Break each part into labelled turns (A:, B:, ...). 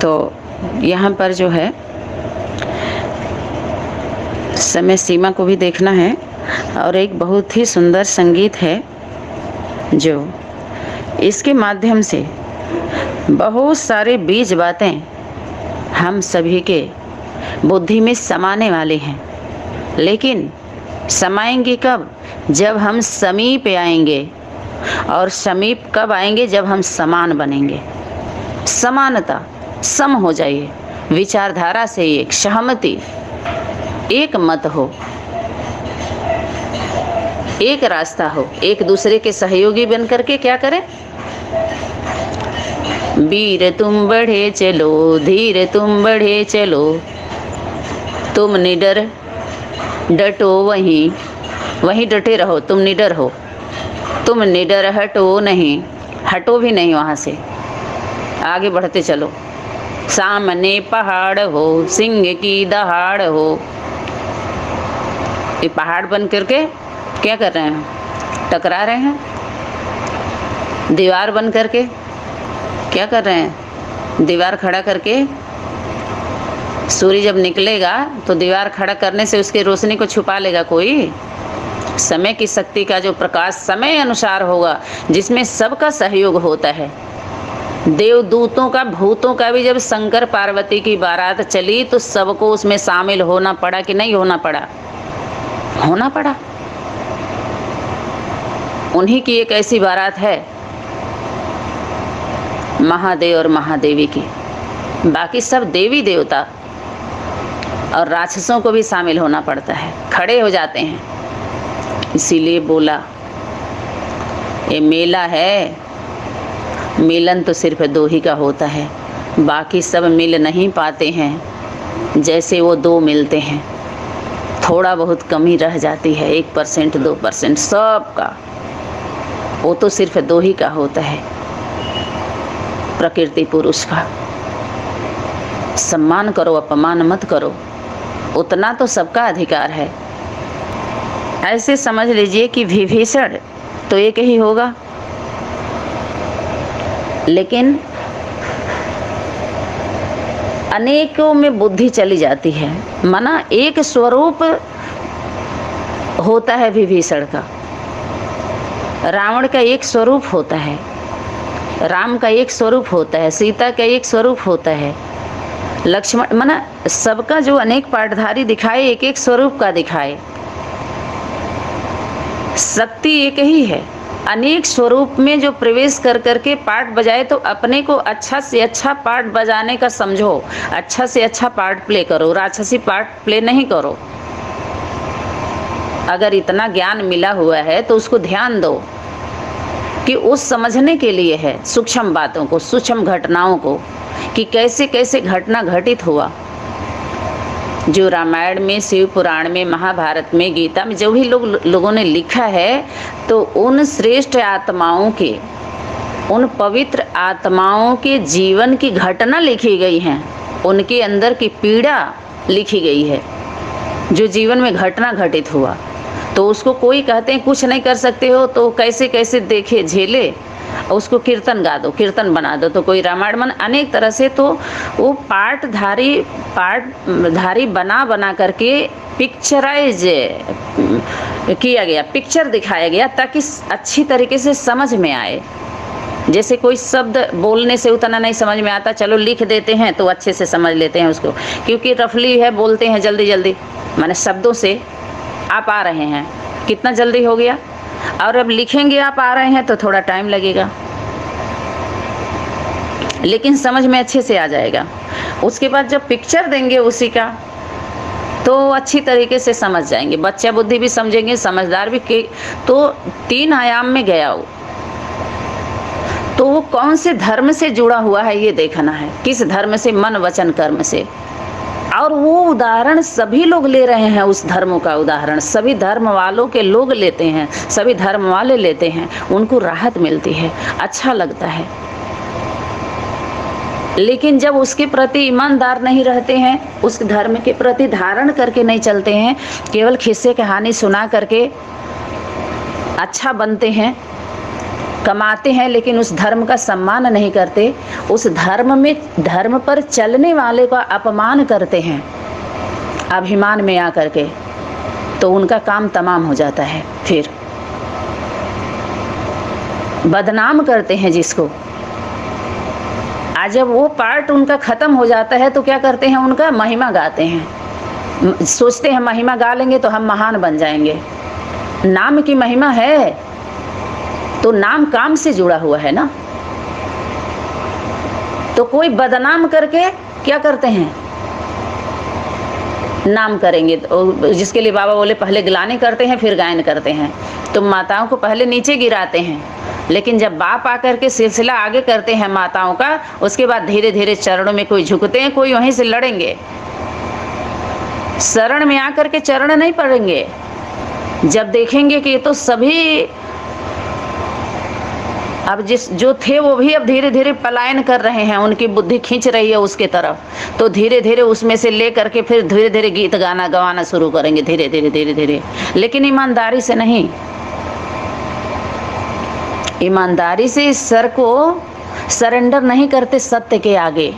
A: तो यहाँ पर जो है समय सीमा को भी देखना है। और एक बहुत ही सुंदर संगीत है जो इसके माध्यम से बहुत सारे बीज बातें हम सभी के बुद्धि में समाने वाले हैं। लेकिन समाएंगे कब? जब हम समीप आएंगे। और समीप कब आएंगे? जब हम समान बनेंगे। समानता, सम हो जाइए, विचारधारा से एक, सहमति, एक मत हो, एक रास्ता हो, एक दूसरे के सहयोगी बन करके क्या करें? वीर तुम बढ़े चलो, धीर तुम बढ़े चलो, तुम निडर डटो वहीं डटे रहो, तुम निडर हो, तुम निडर हटो नहीं, हटो भी नहीं वहाँ से, आगे बढ़ते चलो। सामने पहाड़ हो, सिंह की दहाड़ हो। ये पहाड़ बन करके क्या कर रहे हैं? टकरा रहे हैं। दीवार बन करके क्या कर रहे हैं? दीवार खड़ा करके सूर्य जब निकलेगा तो दीवार खड़ा करने से उसकी रोशनी को छुपा लेगा कोई? समय की शक्ति का जो प्रकाश समय अनुसार होगा, जिसमें सबका सहयोग होता है। देवदूतों का, भूतों का भी जब शंकर पार्वती की बारात चली तो सबको उसमें शामिल होना पड़ा कि नहीं होना पड़ा? होना पड़ा। उन्हीं की एक ऐसी बारात है महादेव और महादेवी की। बाकी सब देवी देवता और राक्षसों को भी शामिल होना पड़ता है, खड़े हो जाते हैं। इसीलिए बोला ये मेला है, मिलन तो सिर्फ दो ही का होता है, बाकी सब मिल नहीं पाते हैं। जैसे वो दो मिलते हैं, थोड़ा बहुत कमी रह जाती है, 1% 2% सबका, वो तो सिर्फ दो ही का होता है, प्रकृति पुरुष का। सम्मान करो, अपमान मत करो, उतना तो सबका अधिकार है। ऐसे समझ लीजिए कि विभीषण तो एक ही होगा, लेकिन अनेकों में बुद्धि चली जाती है। माना एक स्वरूप होता है विभीषण का, रावण का एक स्वरूप होता है, राम का एक स्वरूप होता है, सीता का एक स्वरूप होता है, लक्ष्मण, माना सबका जो अनेक पाठधारी दिखाए, एक एक स्वरूप का दिखाए। शक्ति एक ही है, अनेक स्वरूप में जो प्रवेश कर करके पाठ बजाए तो अपने को अच्छा से अच्छा पाठ बजाने का समझो, अच्छा से अच्छा पार्ट प्ले करो, राक्षसी पार्ट प्ले नहीं करो। अगर इतना ज्ञान मिला हुआ है तो उसको ध्यान दो कि उस समझने के लिए है, सूक्ष्म बातों को, सूक्ष्म घटनाओं को, कि कैसे कैसे घटना घटित हुआ। जो रामायण में, शिव पुराण में, महाभारत में, गीता में जो भी लोगों ने लिखा है, तो उन श्रेष्ठ आत्माओं के, उन पवित्र आत्माओं के जीवन की घटना लिखी गई हैं, उनके अंदर की पीड़ा लिखी गई है, जो जीवन में घटना घटित हुआ। तो उसको कोई कहते हैं कुछ नहीं कर सकते हो, तो कैसे कैसे देखे झेले, उसको कीर्तन गा दो, कीर्तन बना दो। तो कोई रामायण मन अनेक तरह से, तो वो पाठधारी बना बना करके पिक्चराइज किया गया, पिक्चर दिखाया गया, ताकि अच्छी तरीके से समझ में आए। जैसे कोई शब्द बोलने से उतना नहीं समझ में आता, चलो लिख देते हैं तो अच्छे से समझ लेते हैं उसको, क्योंकि रफली है, बोलते हैं जल्दी जल्दी, माने शब्दों से आप आ रहे हैं, कितना जल्दी हो गया। और अब लिखेंगे आप आ रहे हैं तो थोड़ा टाइम लगेगा, लेकिन समझ में अच्छे से आ जाएगा। उसके बाद जब पिक्चर देंगे उसी का, तो अच्छी तरीके से समझ जाएंगे, बच्चा बुद्धि भी समझेंगे, समझदार भी। तो 3 आयाम में गया वो, तो वो कौन से धर्म से जुड़ा हुआ है ये देखना है, किस धर्म से, मन वचन कर्म से। और वो उदाहरण सभी लोग ले रहे हैं, उस धर्म का उदाहरण सभी धर्म वालों के लोग लेते हैं, सभी धर्म वाले लेते हैं, उनको राहत मिलती है, अच्छा लगता है। लेकिन जब उसके प्रति ईमानदार नहीं रहते हैं, उस धर्म के प्रति धारण करके नहीं चलते हैं, केवल खिस्से कहानी सुना करके अच्छा बनते हैं, कमाते हैं लेकिन उस धर्म का सम्मान नहीं करते, उस धर्म पर चलने वाले का अपमान करते हैं अभिमान में आकर के, तो उनका काम तमाम हो जाता है। फिर बदनाम करते हैं जिसको, आज जब वो पार्ट उनका खत्म हो जाता है तो क्या करते हैं, उनका महिमा गाते हैं। सोचते हैं महिमा गा लेंगे तो हम महान बन जाएंगे। नाम की महिमा है तो नाम काम से जुड़ा हुआ है ना। तो कोई बदनाम करके क्या करते हैं, नाम करेंगे, तो जिसके लिए बाबा बोले पहले गिलानी करते हैं फिर गायन करते हैं। तो माताओं को पहले नीचे गिराते हैं, लेकिन जब बाप आकर के सिलसिला आगे करते हैं माताओं का, उसके बाद धीरे धीरे चरणों में कोई झुकते हैं, कोई वहीं से लड़ेंगे। शरण में आकर के चरण नहीं पड़ेंगे। जब देखेंगे कि ये तो सभी अब जो थे वो भी अब धीरे धीरे पलायन कर रहे हैं, उनकी बुद्धि खींच रही है उसके तरफ, तो धीरे धीरे उसमें से ले करके फिर धीरे धीरे गीत गाना गवाना शुरू करेंगे, धीरे धीरे, लेकिन ईमानदारी से नहीं। ईमानदारी से इस सर को सरेंडर नहीं करते सत्य के आगे।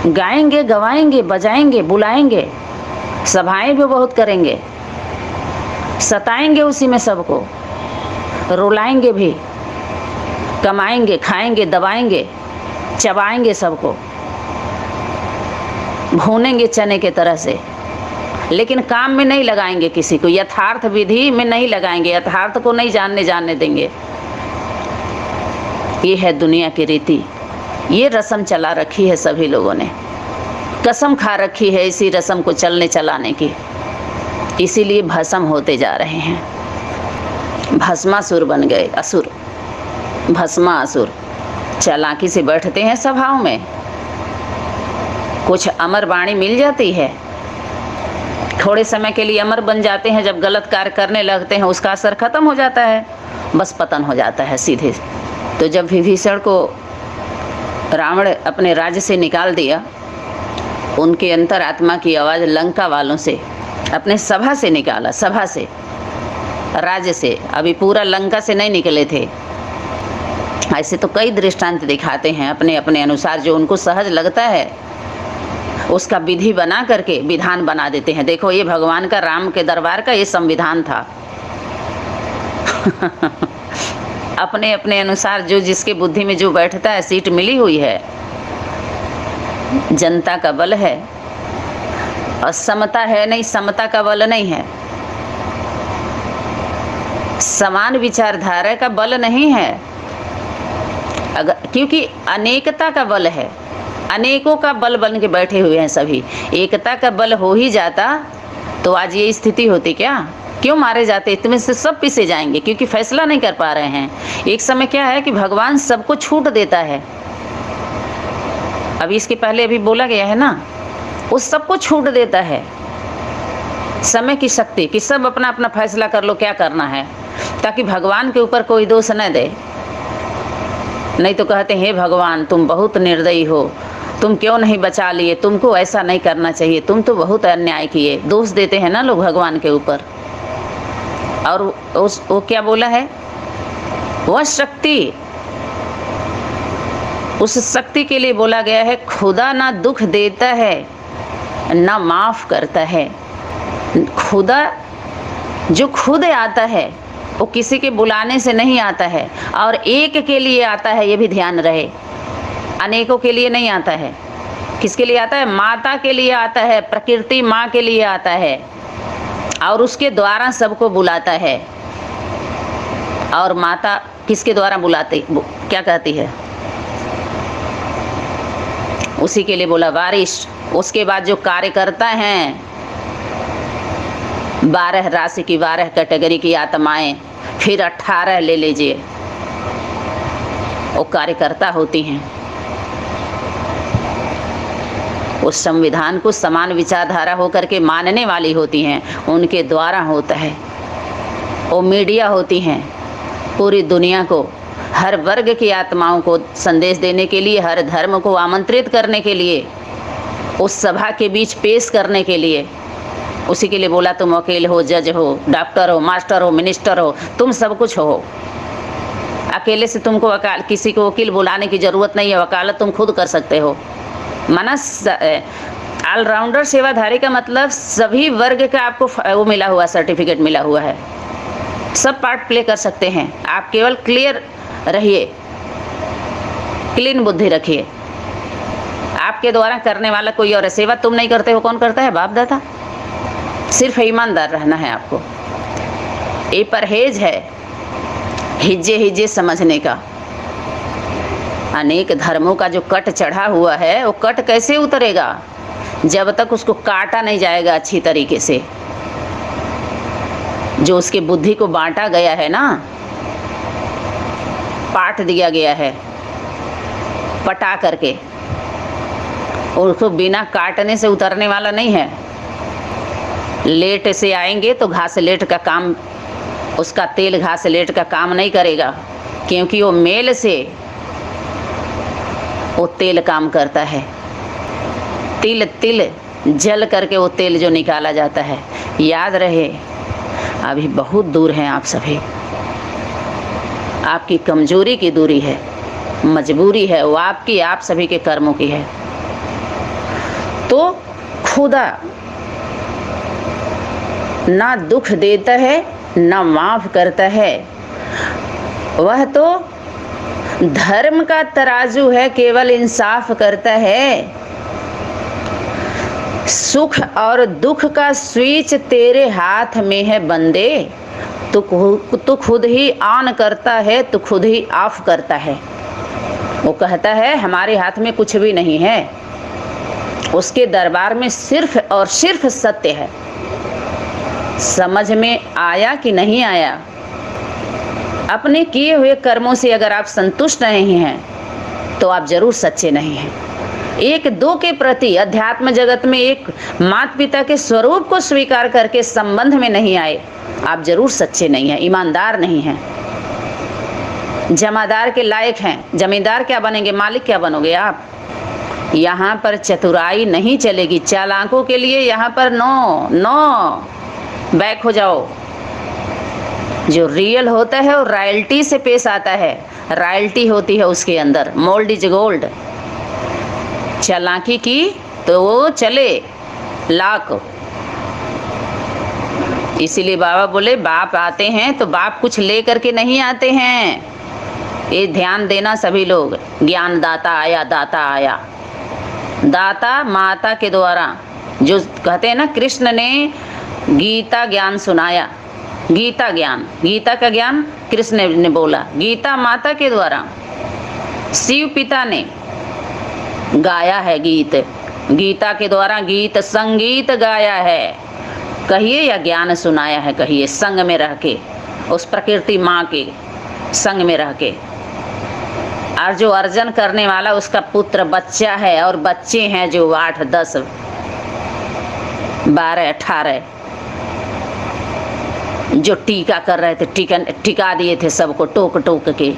A: गाएंगे, गवाएंगे, बजाएंगे, बुलाएंगे, सभाएं भी बहुत करेंगे, सताएंगे उसी में सबको, रुलाएंगे भी, कमाएंगे, खाएंगे, दबाएंगे, चबाएंगे सबको, भूनेंगे चने के तरह से, लेकिन काम में नहीं लगाएंगे किसी को, यथार्थ विधि में नहीं लगाएंगे, यथार्थ को नहीं जानने देंगे। ये है दुनिया की रीति, ये रस्म चला रखी है सभी लोगों ने, कसम खा रखी है इसी रस्म को चलने चलाने की, इसीलिए भस्म होते जा रहे हैं। भस्मासुर बन गए, असुर, भस्मासुर। चालाकी से बैठते हैं सभाओं में, कुछ अमर वाणी मिल जाती है, थोड़े समय के लिए अमर बन जाते हैं, जब गलत कार्य करने लगते हैं उसका असर खत्म हो जाता है, बस पतन हो जाता है सीधे। तो जब विभीषण को रावण अपने राज्य से निकाल दिया, उनके अंतरात्मा की आवाज़ लंका वालों से, अपने सभा से निकाला, सभा से, राज्य से, अभी पूरा लंका से नहीं निकले थे। ऐसे तो कई दृष्टांत दिखाते हैं, अपने अपने अनुसार जो उनको सहज लगता है उसका विधि बना करके विधान बना देते हैं। देखो ये भगवान का, राम के दरबार का ये संविधान था। अपने अपने अनुसार जो जिसके बुद्धि में जो बैठता है, सीट मिली हुई है, जनता का बल है, और समता है नहीं, समता का बल नहीं है, समान विचारधारा का बल नहीं है, अगर क्योंकि अनेकता का बल है, अनेकों का बल बन के बैठे हुए हैं सभी। एकता का बल हो ही जाता तो आज ये स्थिति होती क्या? क्यों मारे जाते? इतने से सब पीछे जाएंगे, क्योंकि फैसला नहीं कर पा रहे हैं। एक समय क्या है कि भगवान सबको छूट देता है, अभी इसके पहले अभी बोला गया है ना, उस सबको छूट देता है समय की शक्ति कि सब अपना अपना फैसला कर लो क्या करना है, ताकि भगवान के ऊपर कोई दोष न दे। नहीं तो कहते हैं हे भगवान तुम बहुत निर्दयी हो, तुम क्यों नहीं बचा लिए, तुमको ऐसा नहीं करना चाहिए, तुम तो बहुत अन्याय किए। दोष देते हैं ना लोग भगवान के ऊपर। और वो क्या बोला है, वह शक्ति, उस शक्ति के लिए बोला गया है खुदा ना दुख देता है ना माफ करता है। खुदा जो खुद आता है वो किसी के बुलाने से नहीं आता है, और एक के लिए आता है, ये भी ध्यान रहे, अनेकों के लिए नहीं आता है। किसके लिए आता है? माता के लिए आता है, प्रकृति माँ के लिए आता है, और उसके द्वारा सबको बुलाता है। और माता किसके द्वारा बुलाती, क्या कहती है? उसी के लिए बोला वारिश। उसके बाद जो कार्यकर्ता हैं, 12 राशि की 12 कैटेगरी की आत्माएं, फिर 18 ले लीजिए, वो कार्यकर्ता होती हैं। उस संविधान को समान विचारधारा होकर के मानने वाली होती हैं, उनके द्वारा होता है। वो मीडिया होती हैं, पूरी दुनिया को, हर वर्ग की आत्माओं को संदेश देने के लिए, हर धर्म को आमंत्रित करने के लिए, उस सभा के बीच पेश करने के लिए उसी के लिए बोला तुम वकील हो, जज हो, डॉक्टर हो, मास्टर हो, मिनिस्टर हो, तुम सब कुछ हो। अकेले से तुमको किसी को वकील बुलाने की ज़रूरत नहीं है, वकालत तुम खुद कर सकते हो। माना ऑलराउंडर सेवाधारी का मतलब सभी वर्ग का आपको वो मिला हुआ, सर्टिफिकेट मिला हुआ है, सब पार्ट प्ले कर सकते हैं। आप केवल क्लियर रहिए, क्लीन बुद्धि रखिए। आपके द्वारा करने वाला कोई और है, सेवा तुम नहीं करते हो, कौन करता है? बाप दादा। सिर्फ ईमानदार रहना है आपको। ये परहेज है हिज्जे हिज्जे समझने का। अनेक धर्मों का जो कट चढ़ा हुआ है, वो कट कैसे उतरेगा जब तक उसको काटा नहीं जाएगा अच्छी तरीके से। जो उसके बुद्धि को बांटा गया है ना, पाट दिया गया है पटा करके, उसको बिना काटने से उतरने वाला नहीं है। लेट से आएंगे तो घास लेट का काम, उसका तेल घास लेट का काम नहीं करेगा, क्योंकि वो मेल से वो तेल काम करता है। तिल तिल जल करके वो तेल जो निकाला जाता है। याद रहे, अभी बहुत दूर हैं आप सभी। आपकी कमजोरी की दूरी है, मजबूरी है, वो आपकी, आप सभी के कर्मों की है। तो खुदा ना दुख देता है ना माफ करता है, वह तो धर्म का तराजू है, केवल इंसाफ करता है। सुख और दुख का स्विच तेरे हाथ में है बंदे, तू खुद ही ऑन करता है, तू खुद ही ऑफ करता है। वो कहता है हमारे हाथ में कुछ भी नहीं है, उसके दरबार में सिर्फ और सिर्फ सत्य है। समझ में आया कि नहीं आया? अपने किए हुए कर्मों से अगर आप संतुष्ट नहीं हैं तो आप जरूर सच्चे नहीं हैं। एक दो के प्रति अध्यात्म जगत में एक माता पिता के स्वरूप को स्वीकार करके संबंध में नहीं आए, आप जरूर सच्चे नहीं हैं, ईमानदार नहीं हैं। जमादार के लायक हैं, जमींदार क्या बनेंगे, मालिक क्या बनोगे आप? यहाँ पर चतुराई नहीं चलेगी। चालाकों के लिए यहाँ पर नो नो, बैक हो जाओ। जो रियल होता है वो रॉयल्टी से पेश आता है, रॉयल्टी होती है उसके अंदर, मोल्ड इज गोल्ड। चालाकी की तो वो चले लाख। इसीलिए बाबा बोले बाप आते हैं तो बाप कुछ ले करके नहीं आते हैं। ये ध्यान देना सभी लोग। ज्ञान दाता आया, दाता आया। दाता माता के द्वारा, जो कहते हैं ना कृष्ण ने गीता ज्ञान सुनाया, गीता ज्ञान, गीता का ज्ञान कृष्ण ने बोला, गीता माता के द्वारा। शिव पिता ने गाया है गीत, गीता के द्वारा गीत संगीत गाया है, कहिए, या ज्ञान सुनाया है कहिए, संग में रह के, उस प्रकृति माँ के संग में रह के। और जो अर्जन करने वाला उसका पुत्र बच्चा है, और बच्चे हैं जो 8, 10, 12, 18 जो टीका कर रहे थे, टिका दिए थे सबको, टोक टोक के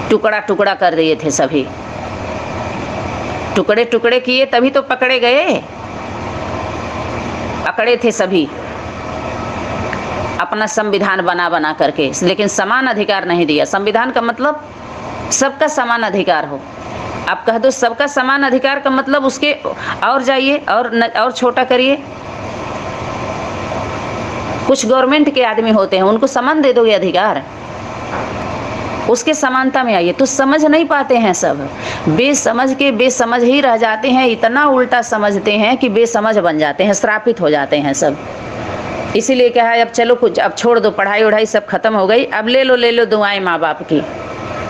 A: टुकड़ा टुकड़ा कर दिए थे सभी, टुकड़े टुकड़े किए तभी तो पकड़े गए, पकड़े थे सभी अपना संविधान बना बना करके, लेकिन समान अधिकार नहीं दिया। संविधान का मतलब सबका समान अधिकार हो। आप कह दो सबका समान अधिकार का मतलब उसके और जाइए और छोटा करिए। कुछ गवर्नमेंट के आदमी होते हैं, उनको समान दे दोगे अधिकार, उसके समानता में आइए। तो समझ नहीं पाते हैं, सब बेसमझ के बेसमझ ही रह जाते हैं। इतना उल्टा समझते हैं कि बेसमझ बन जाते हैं, श्रापित हो जाते हैं सब। इसीलिए कहा अब चलो कुछ, अब छोड़ दो, पढ़ाई उढ़ाई सब खत्म हो गई, अब ले लो दुआएं माँ बाप की,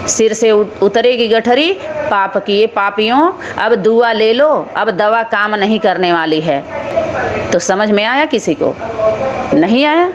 A: सिर से उतरेगी गठरी पाप की। ये पापियों अब दुआ ले लो, अब दवा काम नहीं करने वाली है। तो समझ में आया किसी को? नहीं आया?